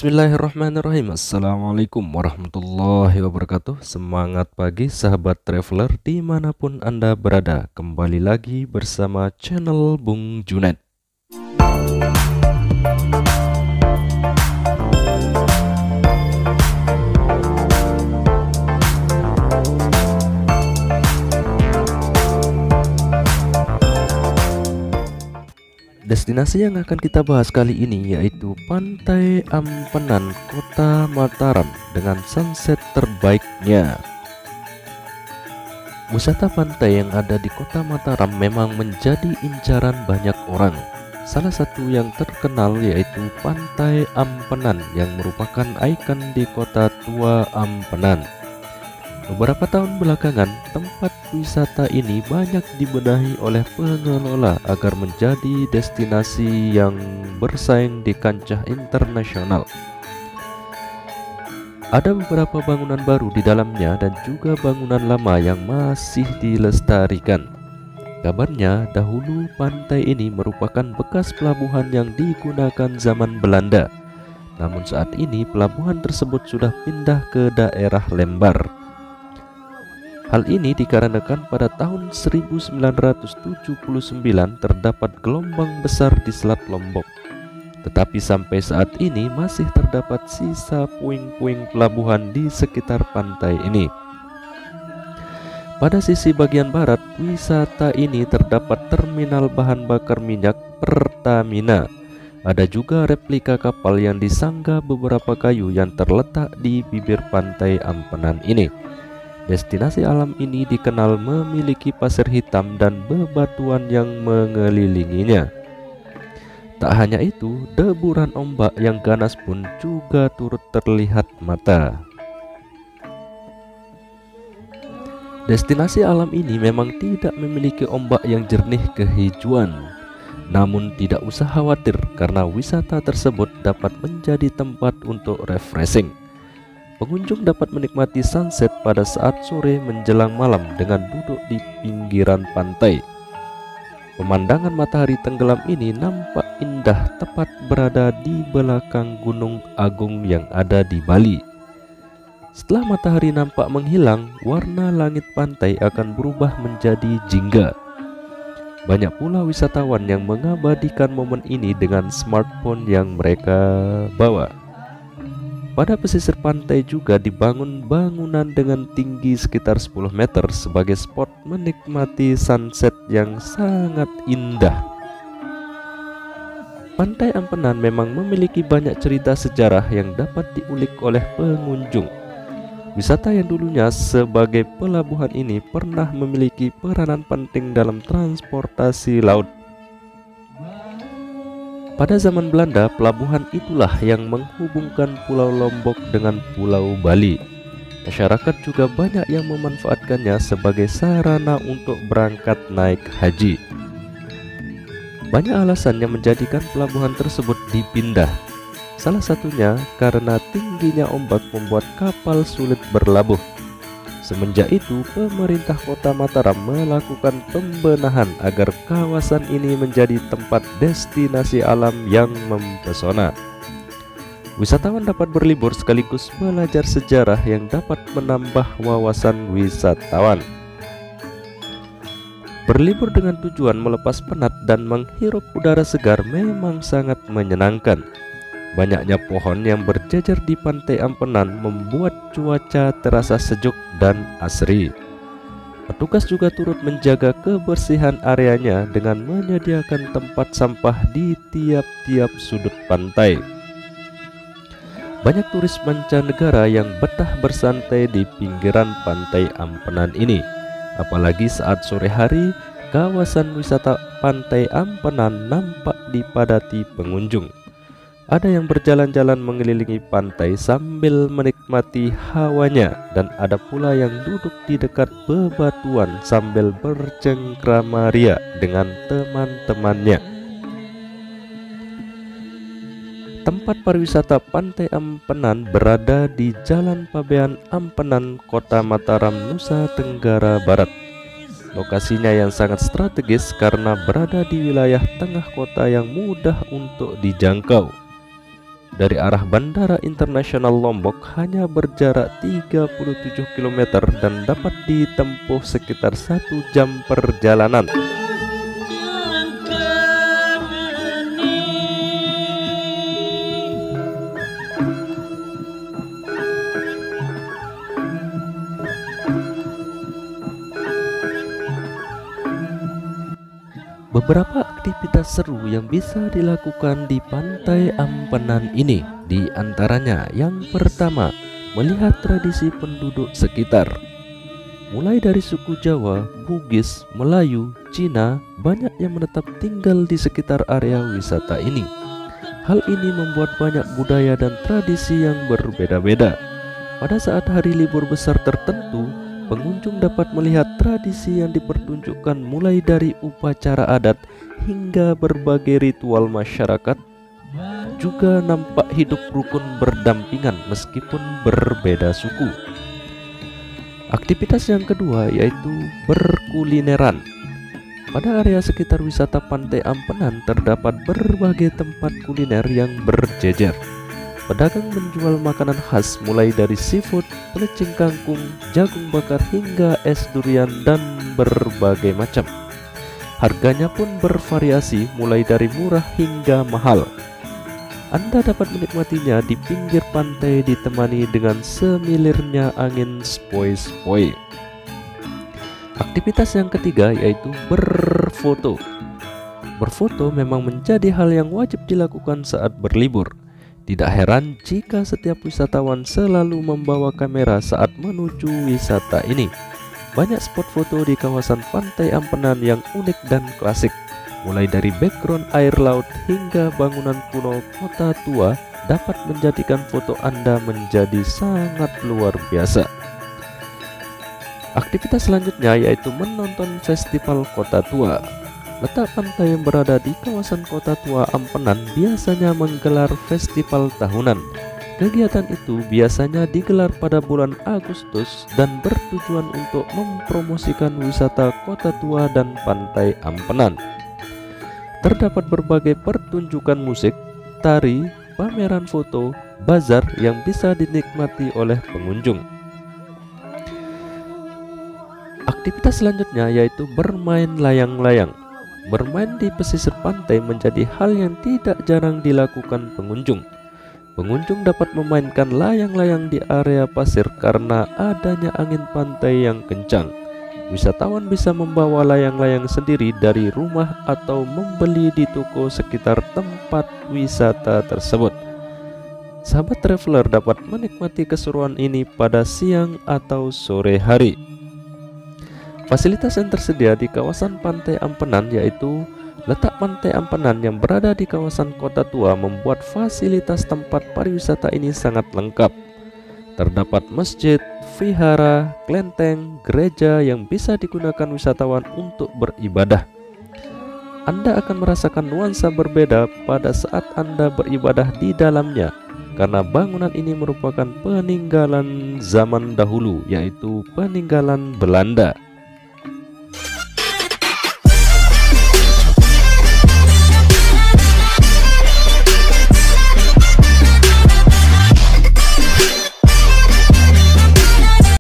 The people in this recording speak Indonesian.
Bismillahirrahmanirrahim. Assalamualaikum warahmatullahi wabarakatuh. Semangat pagi sahabat traveler dimanapun Anda berada. Kembali lagi bersama channel Bung Junet. Destinasi yang akan kita bahas kali ini yaitu Pantai Ampenan, Kota Mataram dengan sunset terbaiknya. Wisata pantai yang ada di Kota Mataram memang menjadi incaran banyak orang. Salah satu yang terkenal yaitu Pantai Ampenan yang merupakan ikon di Kota Tua Ampenan. Beberapa tahun belakangan, tempat wisata ini banyak dibenahi oleh pengelola agar menjadi destinasi yang bersaing di kancah internasional. Ada beberapa bangunan baru di dalamnya dan juga bangunan lama yang masih dilestarikan. Kabarnya, dahulu pantai ini merupakan bekas pelabuhan yang digunakan zaman Belanda. Namun saat ini pelabuhan tersebut sudah pindah ke daerah Lembar. Hal ini dikarenakan pada tahun 1979 terdapat gelombang besar di Selat Lombok. Tetapi sampai saat ini masih terdapat sisa puing-puing pelabuhan di sekitar pantai ini. Pada sisi bagian barat wisata ini terdapat terminal bahan bakar minyak Pertamina. Ada juga replika kapal yang disangga beberapa kayu yang terletak di bibir pantai Ampenan ini. Destinasi alam ini dikenal memiliki pasir hitam dan bebatuan yang mengelilinginya. Tak hanya itu, deburan ombak yang ganas pun juga turut terlihat mata. Destinasi alam ini memang tidak memiliki ombak yang jernih kehijauan. Namun tidak usah khawatir karena wisata tersebut dapat menjadi tempat untuk refreshing. Pengunjung dapat menikmati sunset pada saat sore menjelang malam dengan duduk di pinggiran pantai. Pemandangan matahari tenggelam ini nampak indah tepat berada di belakang Gunung Agung yang ada di Bali. Setelah matahari nampak menghilang, warna langit pantai akan berubah menjadi jingga. Banyak pula wisatawan yang mengabadikan momen ini dengan smartphone yang mereka bawa. Pada pesisir pantai juga dibangun bangunan dengan tinggi sekitar 10 meter sebagai spot menikmati sunset yang sangat indah. Pantai Ampenan memang memiliki banyak cerita sejarah yang dapat diulik oleh pengunjung. Wisata yang dulunya sebagai pelabuhan ini pernah memiliki peranan penting dalam transportasi laut. Pada zaman Belanda, pelabuhan itulah yang menghubungkan Pulau Lombok dengan Pulau Bali. Masyarakat juga banyak yang memanfaatkannya sebagai sarana untuk berangkat naik haji. Banyak alasan yang menjadikan pelabuhan tersebut dipindah. Salah satunya karena tingginya ombak membuat kapal sulit berlabuh. Semenjak itu, pemerintah Kota Mataram melakukan pembenahan agar kawasan ini menjadi tempat destinasi alam yang mempesona. Wisatawan dapat berlibur sekaligus belajar sejarah yang dapat menambah wawasan wisatawan. Berlibur dengan tujuan melepas penat dan menghirup udara segar memang sangat menyenangkan. Banyaknya pohon yang berjejer di pantai Ampenan membuat cuaca terasa sejuk dan asri. Petugas juga turut menjaga kebersihan areanya dengan menyediakan tempat sampah di tiap-tiap sudut pantai. Banyak turis mancanegara yang betah bersantai di pinggiran pantai Ampenan ini. Apalagi saat sore hari, kawasan wisata pantai Ampenan nampak dipadati pengunjung. Ada yang berjalan-jalan mengelilingi pantai sambil menikmati hawanya, dan ada pula yang duduk di dekat bebatuan sambil bercengkrama ria dengan teman-temannya. Tempat pariwisata Pantai Ampenan berada di Jalan Pabean Ampenan, Kota Mataram, Nusa Tenggara Barat. Lokasinya yang sangat strategis karena berada di wilayah tengah kota yang mudah untuk dijangkau. dari arah Bandara Internasional Lombok hanya berjarak 37 km dan dapat ditempuh sekitar 1 jam perjalanan. Beberapa aktivitas seru yang bisa dilakukan di Pantai Ampenan ini, di antaranya yang pertama, melihat tradisi penduduk sekitar. Mulai dari suku Jawa, Bugis, Melayu, Cina, banyak yang menetap tinggal di sekitar area wisata ini. Hal ini membuat banyak budaya dan tradisi yang berbeda-beda. Pada saat hari libur besar tertentu, pengunjung dapat melihat tradisi yang dipertunjukkan mulai dari upacara adat hingga berbagai ritual masyarakat. Juga nampak hidup rukun berdampingan meskipun berbeda suku. Aktivitas yang kedua yaitu berkulineran. Pada area sekitar wisata Pantai Ampenan terdapat berbagai tempat kuliner yang berjejer. Pedagang menjual makanan khas mulai dari seafood, pelecing kangkung, jagung bakar hingga es durian dan berbagai macam. Harganya pun bervariasi mulai dari murah hingga mahal. Anda dapat menikmatinya di pinggir pantai ditemani dengan semilirnya angin sepoi-sepoi. Aktivitas yang ketiga yaitu berfoto. Berfoto memang menjadi hal yang wajib dilakukan saat berlibur. Tidak heran jika setiap wisatawan selalu membawa kamera saat menuju wisata ini. Banyak spot foto di kawasan Pantai Ampenan yang unik dan klasik. Mulai dari background air laut hingga bangunan kuno kota tua dapat menjadikan foto Anda menjadi sangat luar biasa. Aktivitas selanjutnya yaitu menonton festival kota tua. Letak pantai yang berada di kawasan kota tua Ampenan biasanya menggelar festival tahunan. Kegiatan itu biasanya digelar pada bulan Agustus dan bertujuan untuk mempromosikan wisata kota tua dan Pantai Ampenan. Terdapat berbagai pertunjukan musik, tari, pameran foto, bazar yang bisa dinikmati oleh pengunjung. Aktivitas selanjutnya yaitu bermain layang-layang. Bermain di pesisir pantai menjadi hal yang tidak jarang dilakukan pengunjung. Pengunjung dapat memainkan layang-layang di area pasir karena adanya angin pantai yang kencang. Wisatawan bisa membawa layang-layang sendiri dari rumah atau membeli di toko sekitar tempat wisata tersebut. Sahabat traveler dapat menikmati keseruan ini pada siang atau sore hari. Fasilitas yang tersedia di kawasan Pantai Ampenan yaitu letak Pantai Ampenan yang berada di kawasan kota tua membuat fasilitas tempat pariwisata ini sangat lengkap. Terdapat masjid, vihara, kelenteng, gereja yang bisa digunakan wisatawan untuk beribadah. Anda akan merasakan nuansa berbeda pada saat Anda beribadah di dalamnya, karena bangunan ini merupakan peninggalan zaman dahulu, yaitu peninggalan Belanda.